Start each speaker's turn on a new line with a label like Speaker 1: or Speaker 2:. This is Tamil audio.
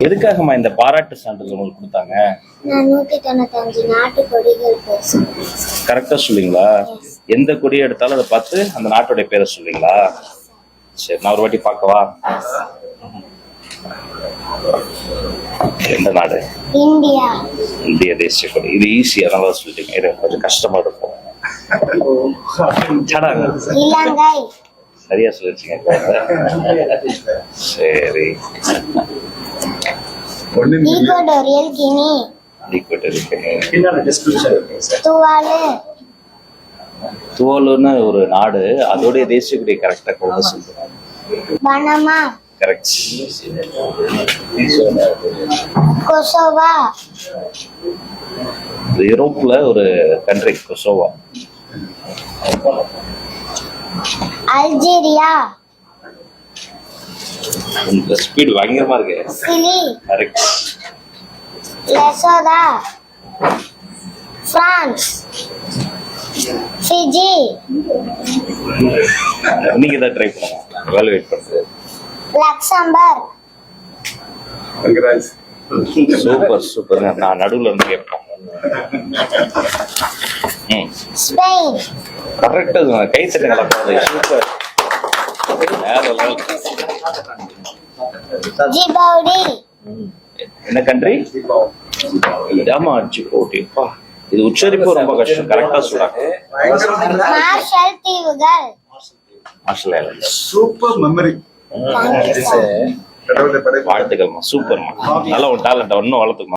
Speaker 1: எதுக்காகமா இந்த பாராட்டு சான்றிதழ் உங்களுக்கு கொடுத்தாங்க?
Speaker 2: நான் 195 நாட்டு கொடிகள் பேசுறேன்.
Speaker 1: கரெக்டா சொல்லுவீங்களா? எந்த கொடியை எடுத்தாலும் அதை பார்த்து அந்த நாட்டுடைய பேரை சொல்லுவீங்களா? சரி, நான் ஒரு வாட்டி பார்க்கவா? எந்த நாடு?
Speaker 2: இந்தியா.
Speaker 1: இந்திய தேசிய கொடி. இது ஈஸியா நல்லா சொல்லிட்டீங்க. இது கொஞ்சம் கஷ்டமா இருக்கும்.
Speaker 2: இலங்கை.
Speaker 1: சரியா சொல்லிருச்சீங்க. சரி,
Speaker 2: ஈக்குவடோரியல் கினி.
Speaker 1: துவாலுன்னு ஒரு நாடு, அதோடைய தேசிய கொடி கரெக்டா கொண்டு சொல்லுங்க.
Speaker 2: பனமா.
Speaker 1: கரெக்ட்.
Speaker 2: கொசோவா.
Speaker 1: யூரோப்ல ஒரு கண்ட்ரி கொசோவா.
Speaker 2: அல்ஜீரியா.
Speaker 1: இந்த ஸ்பீட் பயங்கரமா இருக்கு.
Speaker 2: சிலி.
Speaker 1: கரெக்ட்.
Speaker 2: லெசோதா. பிரான்ஸ். ஃபிஜி.
Speaker 1: நீங்க தான் ட்ரை பண்ணுங்க, எவாலுவேட் பண்றது.
Speaker 2: லக்சம்பர்க்.
Speaker 1: Super super. நான் நடுவுல இருந்து கேட்பேன்.
Speaker 2: ஸ்பெயின்.
Speaker 1: கரெக்டா கை தட்டுங்களா? சூப்பர்.
Speaker 2: ஜிபவுடி.
Speaker 1: என்ன கண்ட்ரி? ஆமா, ஜிபவுடி. இது உச்சரிப்பு ரொம்ப கஷ்டம். கரெக்டா சொல்றாங்க.
Speaker 2: மார்ஷல் தீவுகள்.
Speaker 1: Marshall Islands.
Speaker 3: Super memory.
Speaker 1: வாழ்த்துக்கள்மா, சூப்பர்மா. நல்லா ஒரு டேலண்ட் இன்னும் வளர்த்துக்கணும்.